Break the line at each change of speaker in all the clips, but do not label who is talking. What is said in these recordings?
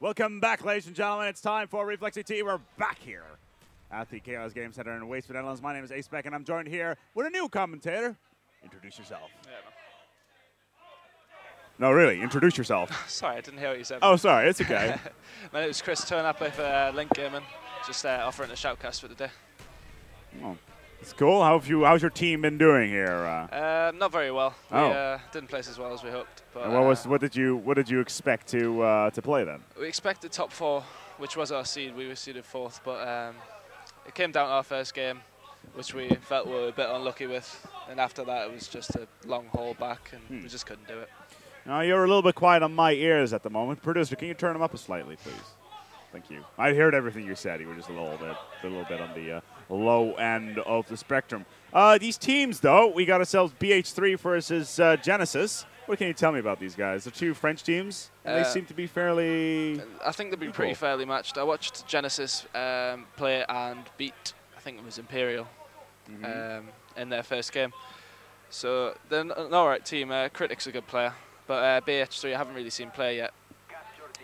Welcome back, ladies and gentlemen. It's time for Reflex ET. We're back here at the Chaos Game Center in Wastewood, Netherlands. My name is Ace Beck, and I'm joined here with a new commentator. Introduce yourself.
Yeah,
no, really, introduce yourself.
Sorry, I didn't hear what you said.
Oh, sorry, it's okay.
My name is Chris Turner. I play for Link Gaming. Just offering a shoutcast for the day.
Oh, it's cool. How's your team been doing here?
Not very well.
Oh.
We didn't place as well as we hoped. But,
what did you expect to play then?
We expected top 4, which was our seed. We were seeded 4th, but it came down to our first game, which we felt we were a bit unlucky with. And after that, it was just a long haul back, and we just couldn't do it.
Now, you're a little bit quiet on my ears at the moment. Producer, can you turn them up slightly, please? Thank you. I heard everything you said. You were just a little bit on the low end of the spectrum. These teams, though, we got ourselves BH3 versus Genesis. What can you tell me about these guys? They're 2 French teams. They seem to be fairly...
I think they'll be pretty fairly matched. I watched Genesis play and beat, I think it was Imperial, in their first game. So they're an alright team. Critic's a good player. But BH3 I haven't really seen play yet.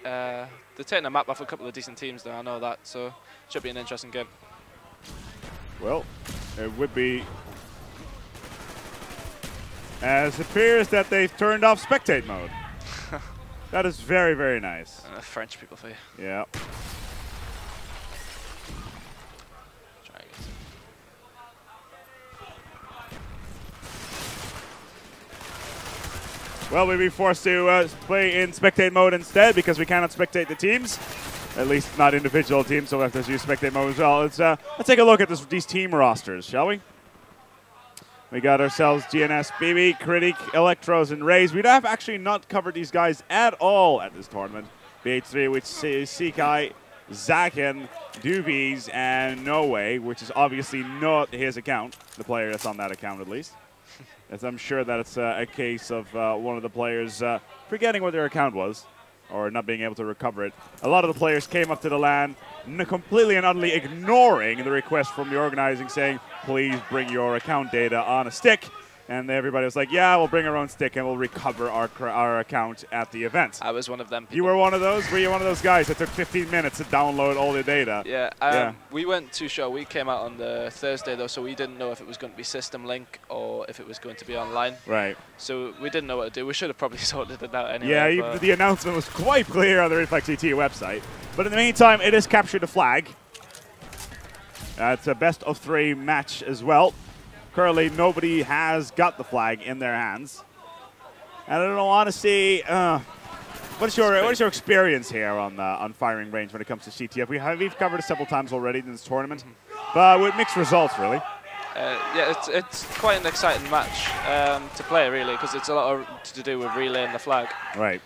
They're taking a map off a couple of decent teams, though. I know that. So it should be an interesting game.
Well, it would be... As it appears that they've turned off spectate mode. That is very, very nice.
French people for you.
Yeah.
Try and get
Well, we'll be forced to play in spectate mode instead because we cannot spectate the teams. At least not individual teams, so we'll have to use spectate mode as well. Let's take a look at these team rosters, shall we? We got ourselves GNS, BB, Critic, Electros, and Rays. We have actually not covered these guys at all at this tournament. BH3, which is Sekai, Zaken, Doobies, and No Way, which is obviously not his account, the player that's on that account at least. As I'm sure that it's a case of one of the players forgetting what their account was or not being able to recover it. A lot of the players came up to the LAN completely and utterly ignoring the request from the organizing saying, please bring your account data on a stick. And everybody was like, yeah, we'll bring our own stick and we'll recover our account at the event.
I was one of them people.
You were one of those? Were you one of those guys that took 15 minutes to download all the data?
Yeah, we weren't too sure. We came out on the Thursday, though, so we didn't know if it was going to be system link or if it was going to be online.
Right.
So we didn't know what to do. We should have probably sorted it out anyway.
Yeah, the announcement was quite clear on the Reflex ET website. But in the meantime, it has captured the flag. It's a best-of-3 match as well. Currently, nobody has got the flag in their hands. And I don't know, honestly, what is your experience here on firing range when it comes to CTF? We've covered it several times already in this tournament, but with mixed results, really.
Yeah, it's quite an exciting match to play, really, because it's a lot to do with relaying the flag.
Right.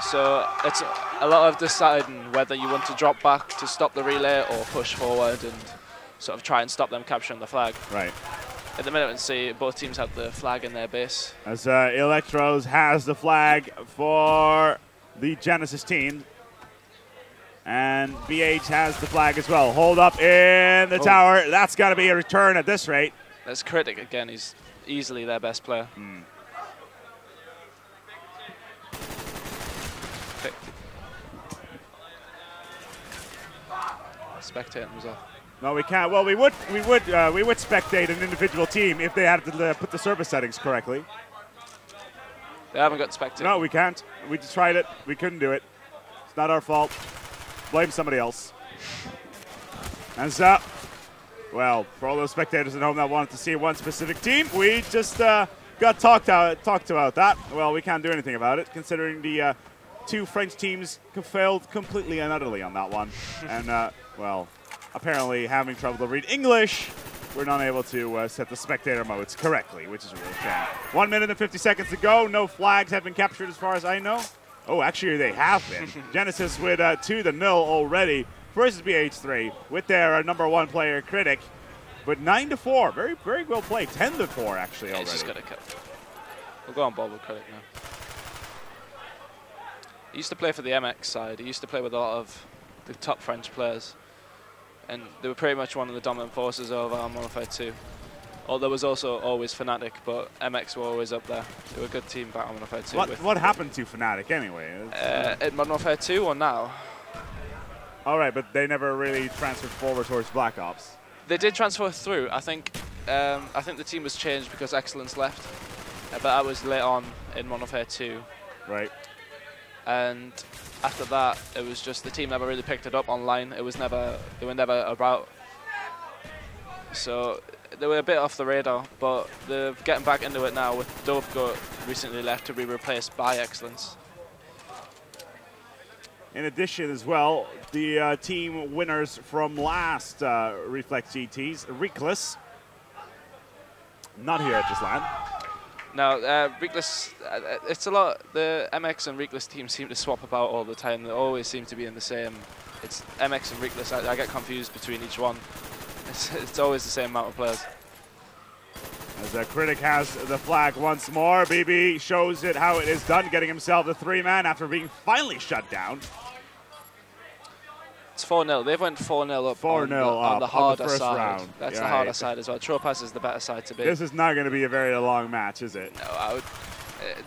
So it's a lot of deciding whether you want to drop back to stop the relay or push forward and sort of try and stop them capturing the flag.
Right.
At the minute, we can see both teams have the flag in their base.
As Electros has the flag for the Genesis team. And BH has the flag as well. Hold up in the tower. That's got to be a return at this rate.
That's Critic again. He's easily their best player. Spectating was off.
No, we can't. Well, we would spectate an individual team if they had to put the service settings correctly.
They haven't got spectating.
No, we can't. We just tried it. We couldn't do it. It's not our fault. Blame somebody else. And well, for all those spectators at home that wanted to see one specific team, we just got talked about that. Well, we can't do anything about it, considering the 2 French teams failed completely and utterly on that one. And, well, apparently having trouble to read English, we're not able to set the spectator modes correctly, which is a real shame. 1 minute and 50 seconds to go. No flags have been captured as far as I know. Oh, actually, they have been. Genesis with 2-0 already versus BH3 with their #1 player, Critic. But 9-4, very, very well played. 10-4, actually, already.
Just got to cut. We'll go on ball with Critic now. He used to play for the MX side. He used to play with a lot of the top French players. And they were pretty much one of the dominant forces over on Modern Warfare 2. There was also always Fnatic, but MX were always up there. They were a good team back on Modern Warfare 2.
What happened to Fnatic anyway?
In Modern Warfare 2 or now?
All right, but they never really transferred forward towards Blackops.
They did transfer through. I think the team was changed because Excellence left, but that was late on in Modern Warfare 2.
Right.
And after that, it was just the team never really picked it up online. They were never about. So they were a bit off the radar, but they're getting back into it now with Dope recently left to be replaced by Excellence.
In addition as well, the team winners from last Reflex GTs, Reckless, not here at this LAN.
No, Reckless, it's a lot. The MX and Reckless teams seem to swap about all the time. They always seem to be in the same. It's MX and Reckless. I get confused between each one. It's always the same amount of players.
As Critic has the flag once more, BB shows it how it is done, getting himself the 3-man after being finally shut down.
It's 4-0. They've went 4-0 up
4-0
on the harder
first
side.
round.
That's the harder side as well. Tropaz is the better side to be.
This is not going to be a very long match, is it?
No, I would.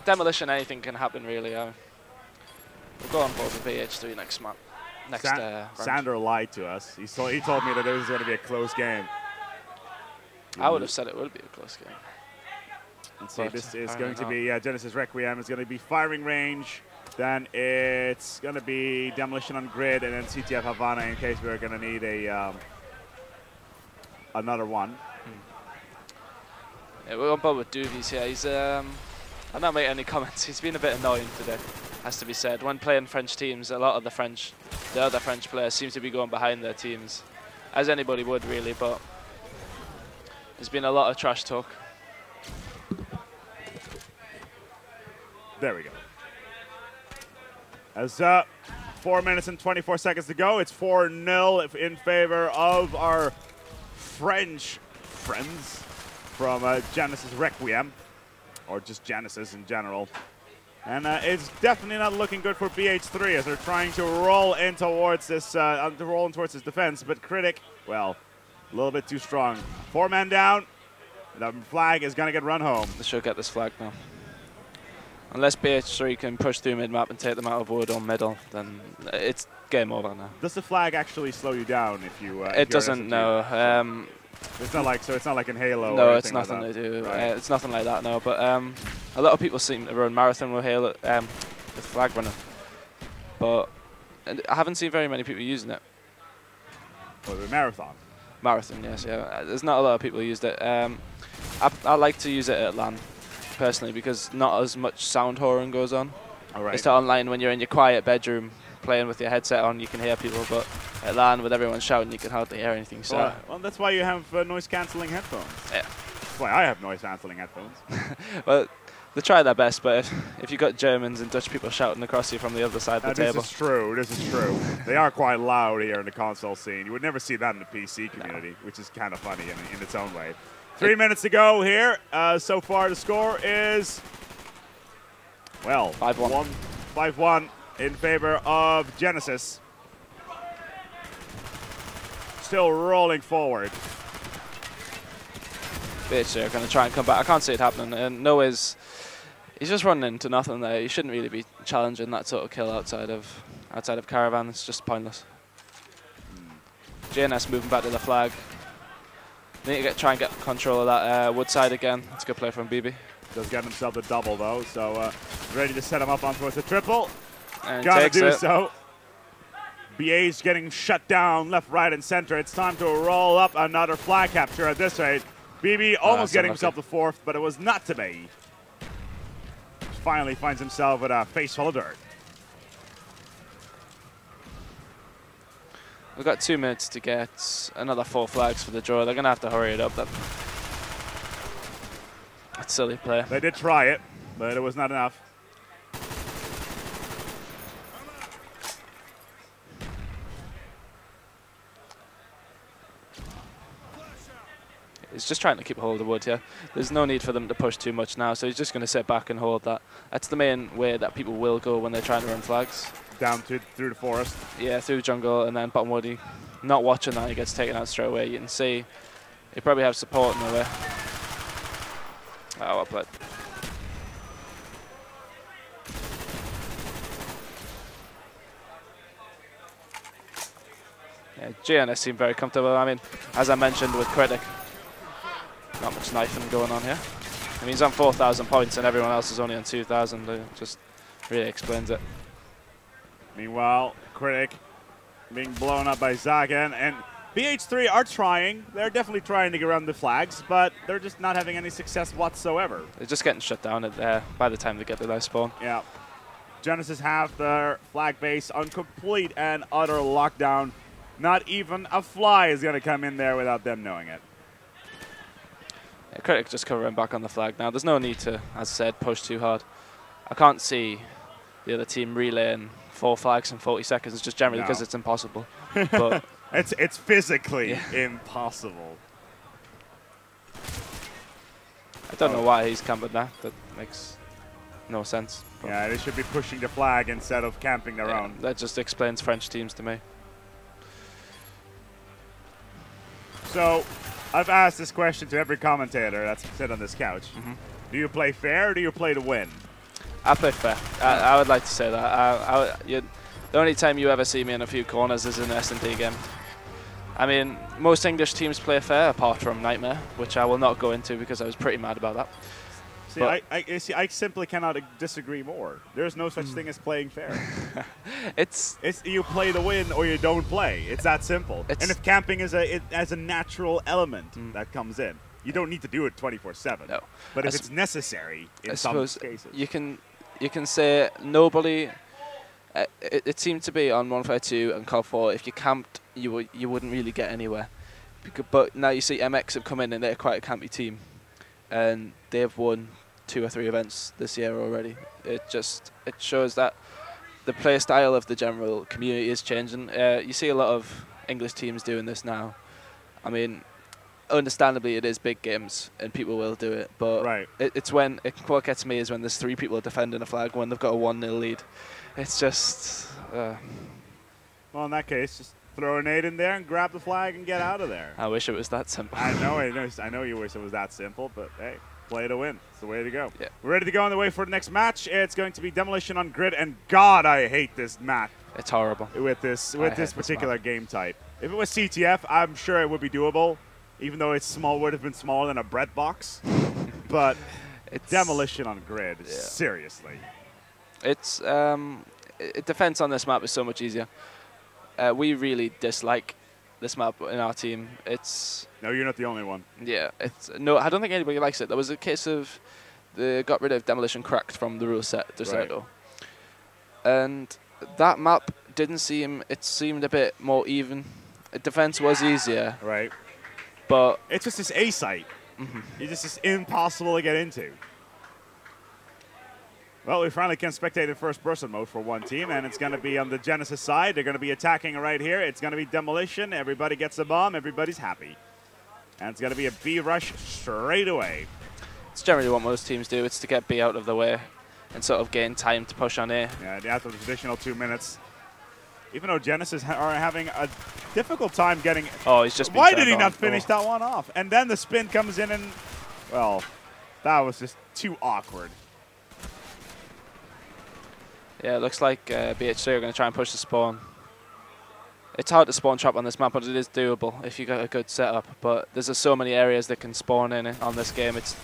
Demolition, anything can happen really. We'll go on board with BH3 next month.
Sander lied to us. He told me that it was going to be a close game.
I would have said it would be a close game.
Let's see, this is going to be Genesis Requiem. It's going to be firing range. Then it's going to be demolition on grid, and then CTF Havana in case we're going to need a another one.
Yeah, we're on board with Doovies here. He's I'm not making any comments. He's been a bit annoying today, has to be said. When playing French teams, a lot of the other French players seem to be going behind their teams, as anybody would really. But there's been a lot of trash talk.
There we go. As 4 minutes and 24 seconds to go, it's 4-0 in favor of our French friends from Genesis Requiem, or just Genesis in general. And it's definitely not looking good for BH3 as they're trying to roll in towards this, towards his defense. But Critic, well, a little bit too strong. 4 men down. The flag is going to get run home.
They should get this flag now. Unless BH3 can push through mid-map and take them out of wood or middle, then it's game over now.
Does the flag actually slow you down if you?
It doesn't. No.
It's not like It's not like in Halo.
No,
or
it's nothing
like
to do.
Right.
It's nothing like that. No, but a lot of people seem to run marathon with Halo, with flag running, but I haven't seen very many people using it.
Or the marathon.
Marathon, yes, yeah. There's not a lot of people who used it. I like to use it at LAN. Personally, because not as much sound whoring goes on.
All right.
It's online when you're in your quiet bedroom playing with your headset on, you can hear people, but at LAN with everyone shouting, you can hardly hear anything. So,
well, that's why you have noise-canceling headphones.
Yeah.
That's why I have noise-canceling headphones.
Well, they try their best, but if you got Germans and Dutch people shouting across you from the other side of the table.
This is true. This is true. They are quite loud here in the console scene. You would never see that in the PC community, which is kind of funny in its own way. 3 minutes to go here. So far, the score is, well,
5-1.
5-1 in favor of Genesis. Still rolling forward.
Bitch, they're going to try and come back. I can't see it happening. And Noah's, he's just running into nothing there. He shouldn't really be challenging that sort of kill outside of Caravan. It's just pointless. JNS moving back to the flag. Need to try and get control of that wood side again. That's a good play from BB.
Does get himself the double though, so ready to set him up on towards the triple.
And
gotta do so. BA's getting shut down left, right, and center. It's time to roll up another flag capture at this rate. BB almost getting himself the 4th, but it was not to be. Finally finds himself with a face full of dirt.
We've got 2 minutes to get another 4 flags for the draw. They're going to have to hurry it up. That's silly play.
They did try it, but it was not enough.
He's just trying to keep hold of the wood here. There's no need for them to push too much now, so he's just going to sit back and hold that. That's the main way that people will go when they're trying to run flags.
Down through the forest.
Yeah, through the jungle and then bottom woody. Not watching that, he gets taken out straight away. You can see he probably has support in the way. Oh, well played. Yeah, GNS seem very comfortable. I mean, as I mentioned with Critic, not much knifing going on here. I mean, he's on 4,000 points and everyone else is only on 2,000. It just really explains it.
Meanwhile, Critic being blown up by Zagan, and BH3 are trying. They're definitely trying to get around the flags, but they're just not having any success whatsoever.
They're just getting shut down by the time they get to their spawn.
Yeah. Genesis have their flag base on complete and utter lockdown. Not even a fly is going to come in there without them knowing it.
Yeah, Critic just covering back on the flag now. There's no need to, as I said, push too hard. I can't see the other team relaying 4 flags in 40 seconds, just generally because it's impossible. But
it's physically impossible.
I don't know why he's camping there. That makes no sense.
Yeah, they should be pushing the flag instead of camping their own.
That just explains French teams to me.
So, I've asked this question to every commentator that's sit on this couch. Do you play fair or do you play to win?
I play fair. I would like to say that. The only time you ever see me in a few corners is in an S&D game. I mean, most English teams play fair, apart from Nightmare, which I will not go into because I was pretty mad about that.
See, I simply cannot disagree more. There's no such thing as playing fair.
It's
you play to win or you don't play. It's that simple. And if camping is a natural element that comes in, you don't need to do it 24/7.
No.
But if it's necessary in some cases,
you can say nobody. It seemed to be on 152 and COD 4. If you camped, you wouldn't really get anywhere. But now you see MX have come in and they're quite a campy team, and they've won 2 or 3 events this year already. It shows that the play style of the general community is changing. You see a lot of English teams doing this now. I mean, understandably, it is big games and people will do it, but what gets me is when there's 3 people defending a flag when they've got a 1-0 lead. It's just.
Well, in that case, just throw a nade in there and grab the flag and get out of there.
I wish it was that simple.
I know you wish it was that simple, but hey, play to win. It's the way to go.
Yeah.
We're ready to go on the way for the next match. It's going to be Demolition on Grid, and God, I hate this map.
It's horrible.
With this particular game type. If it was CTF, I'm sure it would be doable, even though it's small, would have been smaller than a bread box. But it's Demolition on Grid, seriously.
It's defense on this map is so much easier. We really dislike this map in our team.
No, you're not the only one.
Yeah, no, I don't think anybody likes it. There was a case of they got rid of Demolition Cracked from the rule set, and that map didn't seem. It seemed a bit more even. Defense was easier,
right?
But
it's just this A site. It's just impossible to get into. Well, we finally can spectate in first-person mode for one team, and it's going to be on the Genesis side. They're going to be attacking right here. It's going to be Demolition. Everybody gets a bomb. Everybody's happy. And it's going to be a B rush straight away.
It's generally what most teams do. It's to get B out of the way and sort of gain time to push on A.
Yeah, after the traditional 2 minutes. Even though Genesis are having a difficult time getting...
Oh, he's just been
Why did he not finish that one off? And then the spin comes in and... Well, that was just too awkward.
Yeah, it looks like BH3 are going to try and push the spawn. It's hard to spawn trap on this map, but it is doable if you got a good setup. But there's just so many areas that can spawn in on this game. It's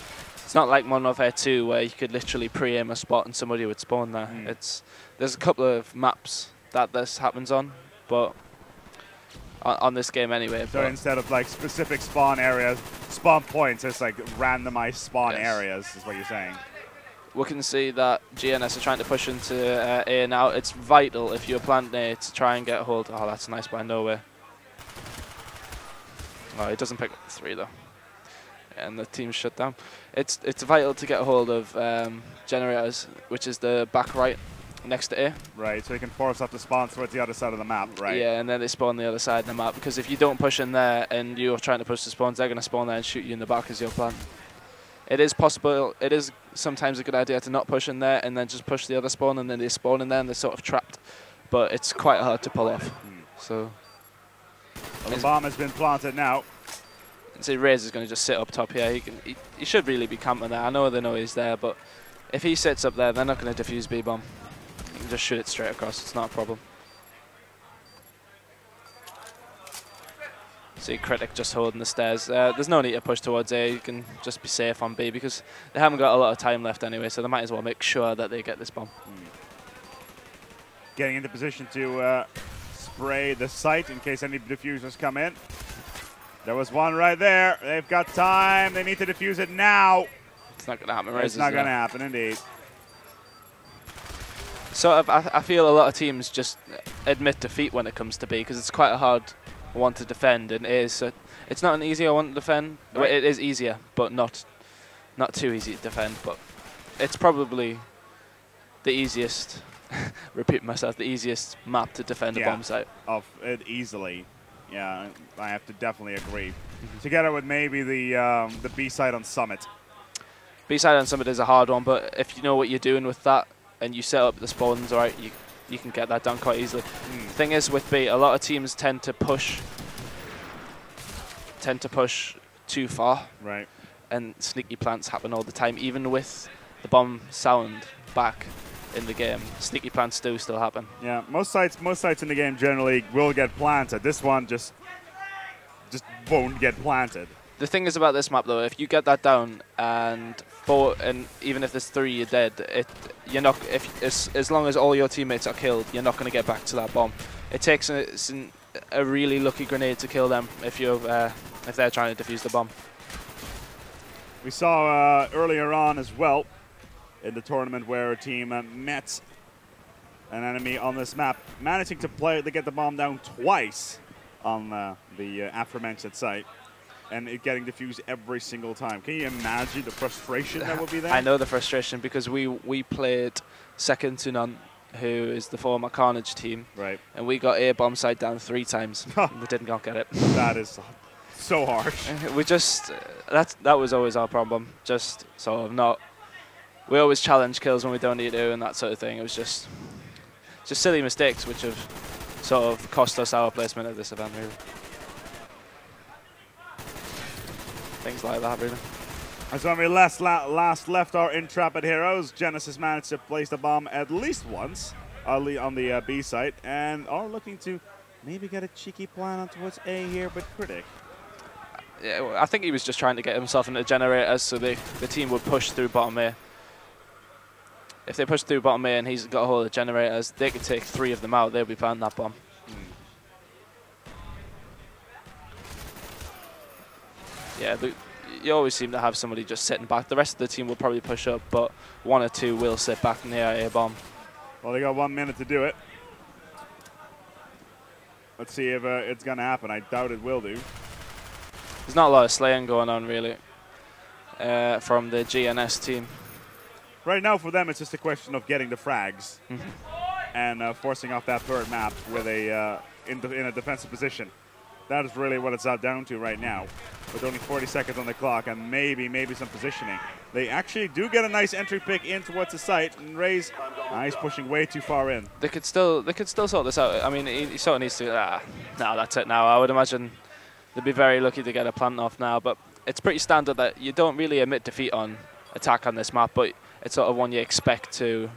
not like Modern Warfare 2 where you could literally pre-aim a spot and somebody would spawn there. There's a couple of maps that this happens on, but on this game anyway.
So instead of like specific spawn areas, spawn points, it's like randomized spawn areas is what you're saying.
We can see that GNS are trying to push into A now. It's vital if you're planting A to try and get a hold. Oh, that's nice by nowhere. Oh, it doesn't pick up the 3 though. And the team's shut down. It's vital to get a hold of generators, which is the back right next to A.
Right, so you can force up the spawn towards the other side of the map, right?
Yeah, and then they spawn the other side of the map, because if you don't push in there and you're trying to push the spawns, they're going to spawn there and shoot you in the back as your plan. It is possible, it is sometimes a good idea to not push in there and then just push the other spawn, and then they spawn in there and they're sort of trapped. But it's quite hard to pull off. So,
well, the bomb has been planted now.
And see, Raze is going to just sit up top here. He should really be camping there. I know they know he's there, but if he sits up there, they're not going to defuse B-bomb. You can just shoot it straight across. It's not a problem. See Critic just holding the stairs. There's no need to push towards A. You can just be safe on B because they haven't got a lot of time left anyway, so they might as well make sure that they get this bomb.
Getting into position to spray the site in case any diffusers come in. There was one right there. They've got time. They need to defuse it now.
It's not going to happen.
It's not going to happen, indeed.
So I feel a lot of teams just admit defeat when it comes to B because it's quite a hard one to defend, and it's not an easier one to defend.
Right.
Well, it is easier, but not too easy to defend. But it's probably the easiest. Repeat myself, the easiest map to defend a bomb site.
Of it easily. Yeah, I have to definitely agree. Together with maybe the B side on Summit.
B side on Summit is a hard one, but if you know what you're doing with that and you set up the spawns right, you can get that done quite easily. Thing is, with B, a lot of teams tend to push too far.
Right.
And sneaky plants happen all the time, even with the bomb sound back in the game. Sneaky plants do still happen. Yeah,
most sites in the game generally will get planted. This one just won't get planted.
The thing is about this map though, if you get that down and even if there's 3 you're dead, you're not as long as all your teammates are killed, you're not going to get back to that bomb. It takes a really lucky grenade to kill them if they're trying to defuse the bomb.
We saw earlier on as well in the tournament where a team met an enemy on this map, managing to get the bomb down twice on the aforementioned site, and it getting defused every single time. Can you imagine the frustration that would be there?
I know the frustration because we played second to none, who is the former Carnage team,
right? And
we got A bomb site down 3 times. We didn't get it.
That is so harsh.
We just that was always our problem. Just sort of not. We always challenge kills when we don't need to and that sort of thing. It was just silly mistakes which have sort of cost us our placement at this event, really. Things like that, really.
As when we last left our Intrepid heroes, Genesis managed to place the bomb at least once on the B site and are looking to maybe get a cheeky plan on towards A here, but Critic.
Yeah, well, I think he was just trying to get himself into generators so the team would push through bottom A. If they push through bottom A and he's got a hold of generators, they could take 3 of them out. They'll be planting that bomb. Yeah, you always seem to have somebody just sitting back. The rest of the team will probably push up, but 1 or 2 will sit back near A bomb.
Well, they got 1 minute to do it. Let's see if it's going to happen. I doubt it will do.
There's not a lot of slaying going on, really, from the GNS team.
Right now, for them, it's just a question of getting the frags and forcing off that third map with in a defensive position. That is really what it's down to right now, with only 40 seconds on the clock and maybe some positioning. They actually do get a nice entry pick in towards the site, and Ray's he's pushing way too far in.
They could still sort this out. I mean, he sort of needs to. No, that's it now. I would imagine they'd be very lucky to get a plant off now, but it's pretty standard that you don't really admit defeat on attack on this map, but it's sort of one you expect to,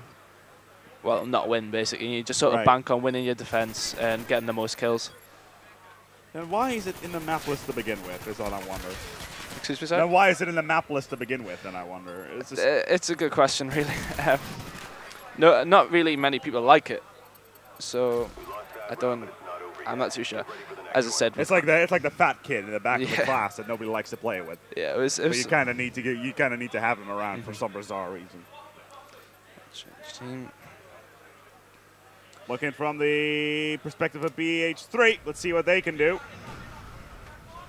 well, not win, basically. You just sort of bank on winning your defense and getting the most kills.
And why is it in the map list to begin with, is all I wonder.
Excuse me, sir?
And why is it in the map list to begin with, then I wonder.
It's a good question, really. No, not really many people like it, so I'm not too sure. As I said,
it's like the fat kid in the back of the class that nobody likes to play with.
Yeah,
but you kind of need to have him around for some bizarre reason.
Change team.
Looking from the perspective of BH3, let's see what they can do.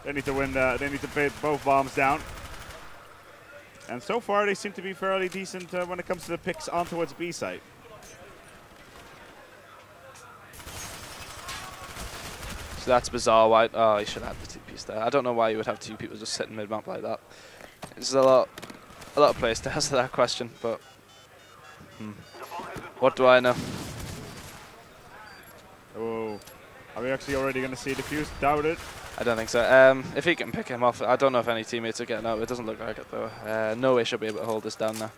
They need to win. They need to put both bombs down. And so far, they seem to be fairly decent when it comes to the picks on towards B site.
So that's bizarre. Why? Oh, you should have the 2 piece there. I don't know why you would have 2 people just sitting mid-map like that. There's a lot of place to answer that question, but what do I know?
Oh, are we actually already going to see defuse? Doubt it.
I don't think so. If he can pick him off, I don't know if any teammates are getting out. It doesn't look like it though. No way should be able to hold this down now.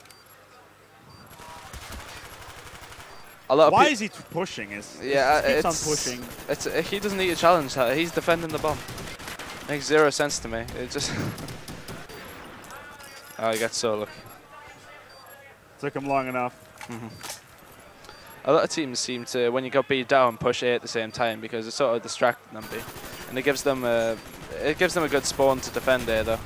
Why is he pushing? He keeps on pushing.
He doesn't need a challenge. He's defending the bomb. Makes zero sense to me. It just... Oh, he got so lucky.
Took him long enough.
A lot of teams seem to, when you go B down, push A at the same time because it's sort of distracting them B, and it gives them a good spawn to defend A though.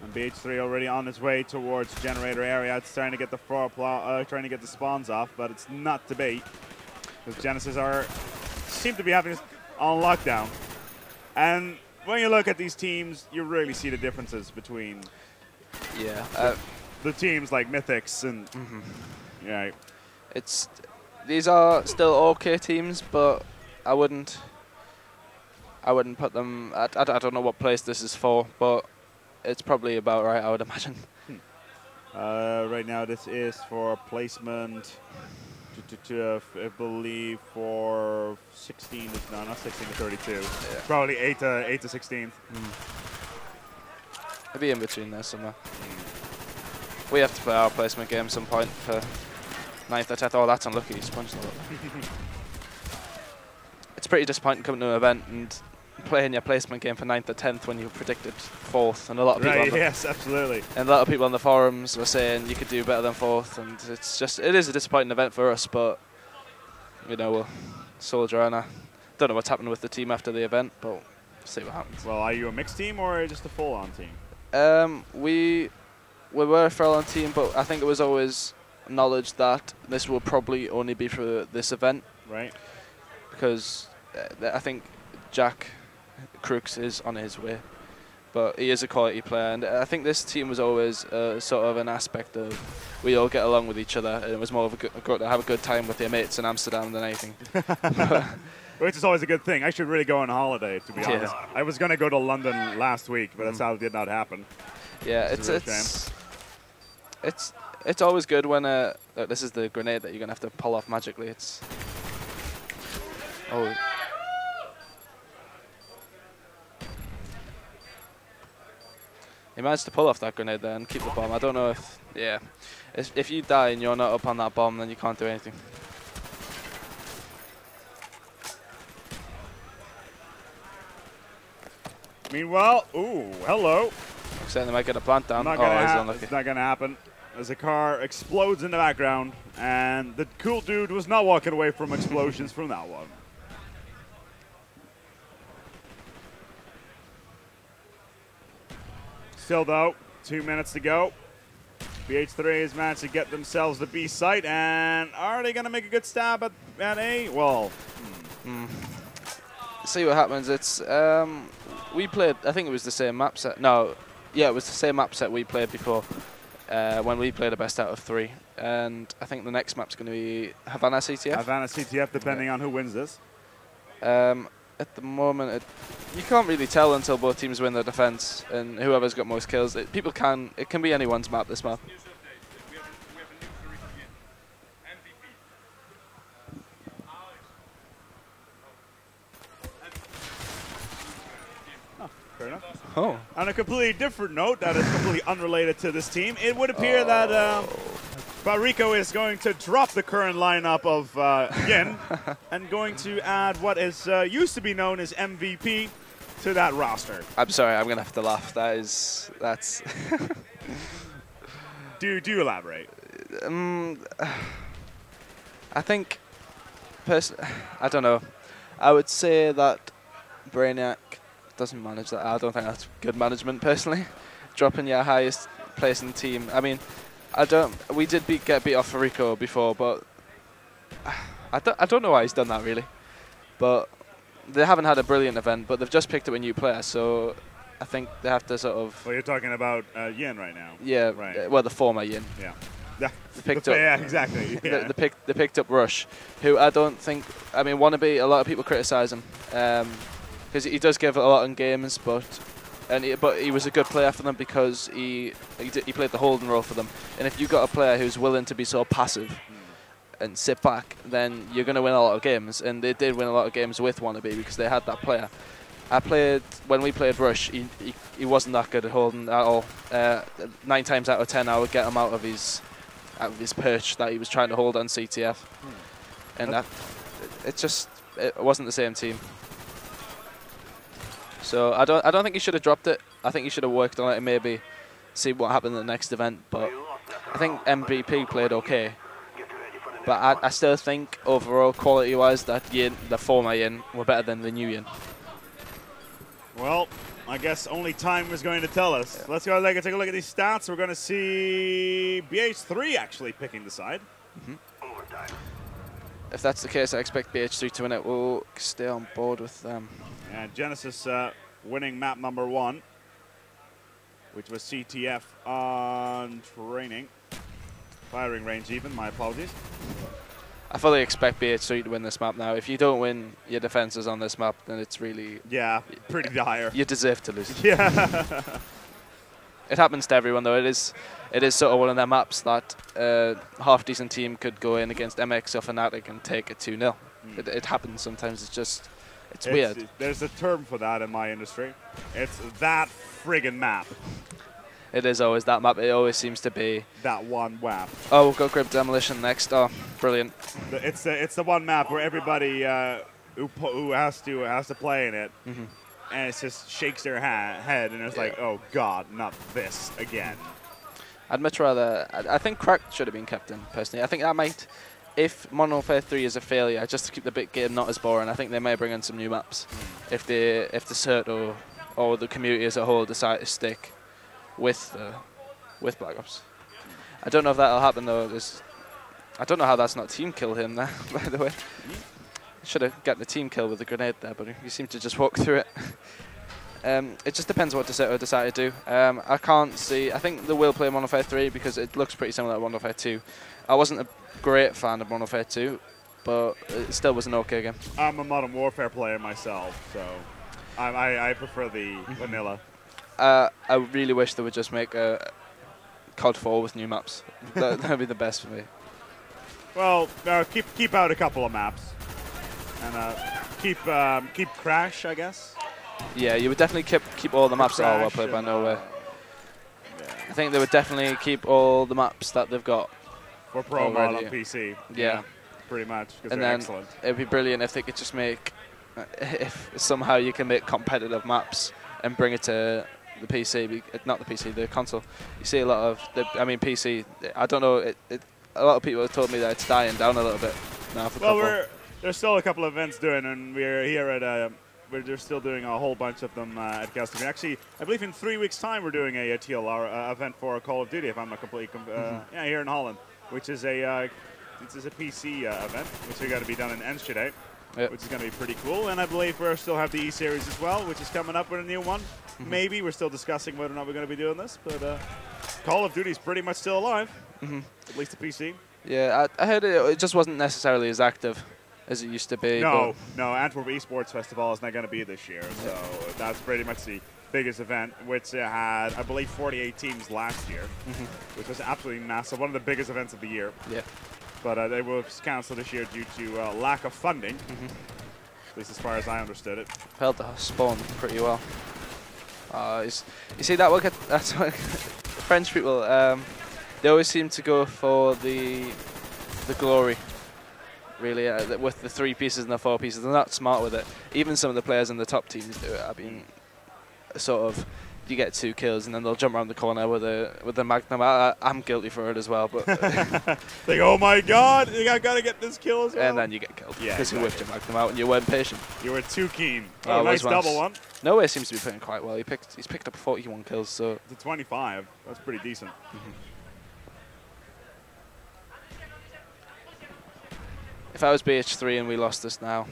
And BH3 already on his way towards generator area. It's trying to get the trying to get the spawns off, but it's not to be. Because Genesis seem to be having this on lockdown, and when you look at these teams, you really see the differences between the teams like Mythics and yeah.
These are still okay teams, but I wouldn't put them. I don't know what place this is for, but it's probably about right, I would imagine.
Right now, this is for placement. I believe for 16 to, no, not 16 to 32. Yeah. Probably 8 to 16.
It'd be in between there somewhere. We have to play our placement game some point for 9th or 10th. Oh, that's unlucky. He sponged a lot. It's pretty disappointing coming to an event and playing your placement game for 9th or 10th when you predicted 4th, and a lot of people.
Right, yes, absolutely.
And a lot of people on the forums were saying you could do better than 4th, and it is a disappointing event for us, but you know, we'll soldier on. I don't know what's happening with the team after the event, but we'll see what happens.
Well, are you a mixed team or just a full-on team?
We were a full-on team, but I think it was always knowledge that this will probably only be for this event.
Right.
Because I think Jack Crooks is on his way, but he is a quality player, and I think this team was always sort of an aspect of we all get along with each other, and it was more of to have a good time with your mates in Amsterdam than anything.
Which is always a good thing. I should really go on holiday, to be honest. I was going to go to London last week, but that sadly did not happen.
Yeah, it's always good when this is the grenade that you're going to have to pull off magically. He managed to pull off that grenade there and keep the bomb. I don't know if you die and you're not up on that bomb, then you can't do anything.
Meanwhile, ooh, hello.
Looks like they might get a plant down.
It's not going to happen. As a car explodes in the background, and the cool dude was not walking away from explosions from that one. Still, though, 2 minutes to go. BH3 has managed to get themselves the B site, and are they going to make a good stab at A? Well,
see what happens. It's we played. I think it was the same map set. No, yeah, it was the same map set we played before when we played a best out of 3. And I think the next map's going to be Havana CTF.
Havana CTF, depending on who wins this.
At the moment, you can't really tell until both teams win their defense and whoever's got most kills. It can be anyone's map, this map.
Oh, fair enough.
Oh.
On a completely different note that is completely unrelated to this team, it would appear that Rico is going to drop the current lineup of Yin and going to add what is used to be known as MVP to that roster.
I'm sorry, I'm going to have to laugh. That's...
Do elaborate.
I think, I don't know. I would say that Brainiac doesn't manage that. I don't think that's good management, personally. Dropping your highest placing team. I mean, we did get beat off for Rico before, but I don't know why he's done that, really. But they haven't had a brilliant event, but they've just picked up a new player, so I think they have to sort of...
Well, you're talking about Yin right now.
Yeah,
right.
Well, the former Yin.
Yeah.
Yeah,
exactly. Yeah.
They picked up Rush, who I don't think... I mean, Wannabe, a lot of people criticise him, because he does give a lot in games, but he was a good player for them because he played the holding role for them. And if you've got a player who's willing to be so passive and sit back, then you're going to win a lot of games. And they did win a lot of games with Wannabe because they had that player. When we played Rush, he wasn't that good at holding at all. 9 times out of 10, I would get him out of his out of his perch that he was trying to hold on CTF, and it wasn't the same team. So I don't think he should have dropped it. I think he should have worked on it and maybe see what happened in the next event. But I think MVP played okay. But I still think overall quality-wise that the former Yin were better than the new Yin.
Well, I guess only time is going to tell us. Let's go ahead and take a look at these stats. We're going to see BH3 actually picking the side.
If that's the case, I expect BH3 to win it. We'll stay on board with them.
And Genesis winning map number 1, which was CTF on training. Firing range even, my apologies.
I fully expect BH3 to win this map now. If you don't win your defenses on this map, then it's really...
Yeah, pretty dire.
You deserve to lose.
Yeah.
It happens to everyone, though. It is sort of one of their maps that half-decent team could go in against MX or Fnatic and take it 2-0. It happens sometimes. It's weird.
There's a term for that in my industry. It's that friggin' map.
It is always that map. It always seems to be
that one map.
Oh, we've got Grip Demolition next. Oh, brilliant!
It's the one map where everybody who has to play in it, and it just shakes their head, and it's like, oh god, not this again.
I'd much rather. I think Cracked should have been kept in personally. I think that might, if Modern Warfare 3 is a failure, just to keep the big game not as boring. I think they may bring in some new maps if the cert or the community as a whole decide to stick with Blackops. I don't know if that'll happen though. I don't know how that's not team kill him there, by the way. Should have gotten the team kill with the grenade there, but you seem to just walk through it. It just depends what Deserto decide to do. I can't see. I think they will play Modern Warfare 3 because it looks pretty similar to Modern Warfare 2. I wasn't a great fan of Modern Warfare 2, but it still was an okay game.
I'm a Modern Warfare player myself, so I prefer the vanilla.
I really wish they would just make a COD 4 with new maps. That would be the best for me.
Well, keep out a couple of maps, and keep Crash, I guess.
Yeah, you would definitely keep all the maps that are well played by Nowhere.
Yeah.
I think they would definitely keep all the maps that they've got
for Pro Mod on PC.
Yeah,
pretty much.
And
they're
then
excellent.
It'd be brilliant if they could just make, if somehow you can make competitive maps and bring it to the PC, not the PC, the console. You see a lot of, PC. I don't know. A lot of people have told me that it's dying down a little bit now.
There's still a couple of events doing, and we're here at. They're still doing a whole bunch of them at Gaston. Actually, I believe in 3 weeks' time we're doing a TLR event for Call of Duty, if I'm not completely here in Holland, which is a PC event, which is going to be done in Enschede, which is going to be pretty cool. And I believe we still have the E-Series as well, which is coming up with a new one. Maybe we're still discussing whether or not we're going to be doing this, but Call of Duty is pretty much still alive, at least the PC.
Yeah, I heard it just wasn't necessarily as active as it used to be.
No, Antwerp Esports Festival is not going to be this year, so that's pretty much the biggest event, which had, I believe, 48 teams last year, which was absolutely massive, one of the biggest events of the year.
Yeah. But
they were canceled this year due to lack of funding, at least as far as I understood it.
Held the spawn pretty well. You see that work? That's what French people. They always seem to go for the glory. Really, with the 3 pieces and the 4 pieces, they're not smart with it. Even some of the players in the top teams do it. I mean, sort of, you get 2 kills and then they'll jump around the corner with a Magnum. I'm guilty for it as well, but
like, oh my god, I gotta get this kill as well.
And then you get killed because you whipped your Magnum out and you weren't patient.
You were too keen. Oh, nice double one.
Nowhere seems to be playing quite well. He's picked up 41 kills, so
to 25. That's pretty decent.
If I was BH3 and we lost this now,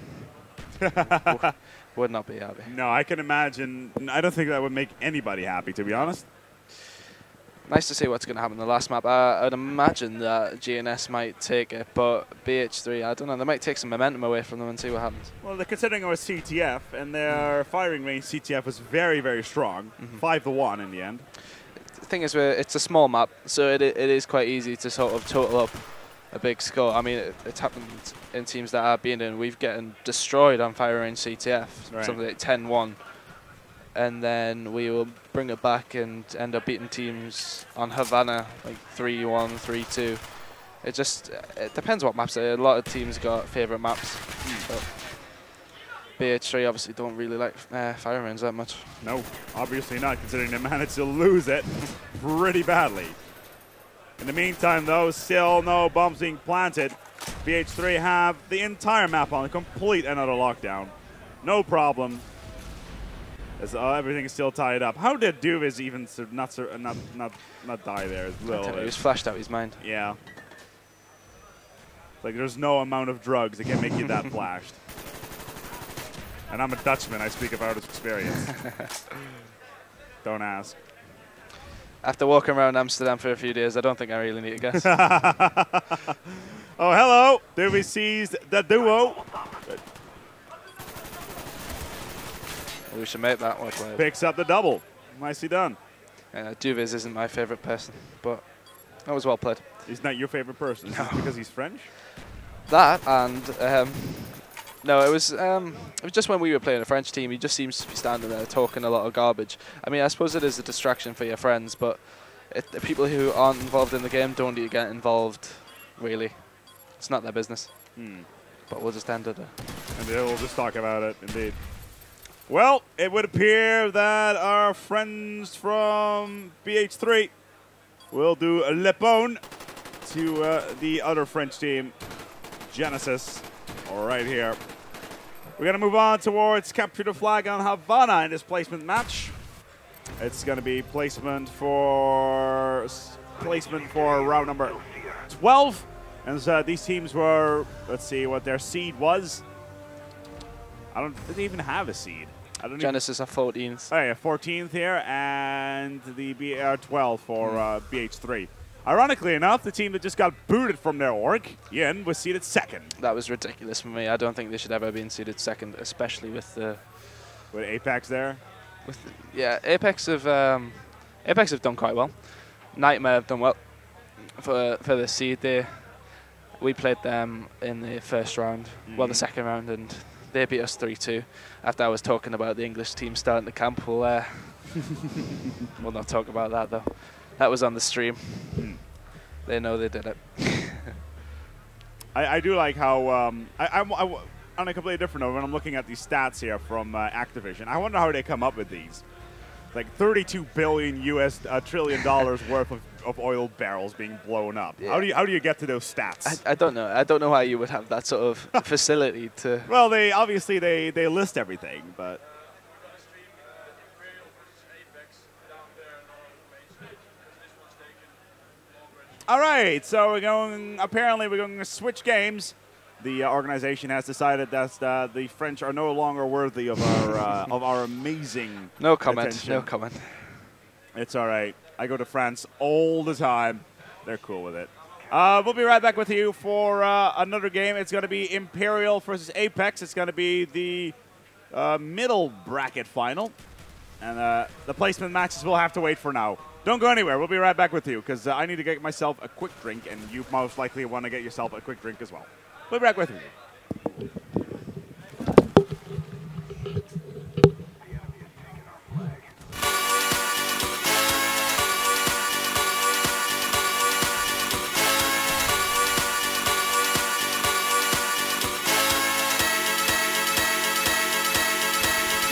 would not be happy.
No, I can imagine. I don't think that would make anybody happy, to be honest.
Nice to see what's going to happen in the last map. I'd imagine that GNS might take it, but BH3, I don't know. They might take some momentum away from them and see what happens.
Well, they're considering it was CTF, and their firing range CTF was very, very strong. 5-1 in the end.
The thing is, it's a small map, so it is quite easy to sort of total up a big score. I mean, it's happened in teams that I've been in. We've getting destroyed on fire range CTF, something like 10-1. And then we will bring it back and end up beating teams on Havana, like 3-1, 3-2. it depends what maps. A lot of teams got favourite maps. But BH3 obviously don't really like fire rounds that much.
No, obviously not, considering they managed to lose it pretty badly. In the meantime, though, still no bombs being planted. BH3 have the entire map on complete and utter lockdown. No problem. As everything is still tied up. How did Duvis even not die there as well?
He was flashed out his mind.
Yeah. Like there's no amount of drugs that can make you that flashed. And I'm a Dutchman. I speak about his experience. Don't ask.
After walking around Amsterdam for a few days, I don't think I really need to guess.
Oh, hello. Duvis sees the duo.
We should make that work.
Picks up the double. Nicely done.
Duvis isn't my favourite person, but that was well played.
He's not your favorite person?
No.
Because he's French?
That and no, it was just when we were playing a French team. He just seems to be standing there talking a lot of garbage. I mean, I suppose it is a distraction for your friends, but the people who aren't involved in the game don't need to get involved. Really, it's not their business. But we'll just end it there.
And we'll just talk about it, indeed. Well, it would appear that our friends from BH3 will do a lepone to the other French team, Genesis, right here. We're going to move on towards capture the flag on Havana in this placement match. It's going to be placement for round number 12. And these teams were, let's see what their seed was. Did they even have a seed?
Genesis are 14th.
Oh yeah, 14th here, and the BR12 for BH3. Ironically enough, the team that just got booted from their org, Yin, was seeded second.
That was ridiculous for me. I don't think they should ever have been seeded second, especially with the...
With Apex there?
Yeah, Apex have done quite well. Nightmare have done well for the seed there. We played them in the first round, well, the second round, and they beat us 3-2. After I was talking about the English team starting the camp, we'll not talk about that, though. That was on the stream. They know they did it.
I do like how, on a completely different note, when I'm looking at these stats here from Activision, I wonder how they come up with these. Like $32 billion trillion worth of oil barrels being blown up. Yeah. How do you get to those stats?
I don't know. I don't know how you would have that sort of facility to.
Well, they obviously they list everything, but. All right, so apparently we're going to switch games. The organization has decided that the French are no longer worthy of our amazing
No comment.
attention.
No comment.
It's all right. I go to France all the time. They're cool with it. We'll be right back with you for another game. It's going to be Imperial versus Apex. It's going to be the middle bracket final. And the placement matches we'll have to wait for now. Don't go anywhere. We'll be right back with you because I need to get myself a quick drink, and you most likely want to get yourself a quick drink as well. We'll be back with you.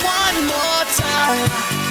One more time.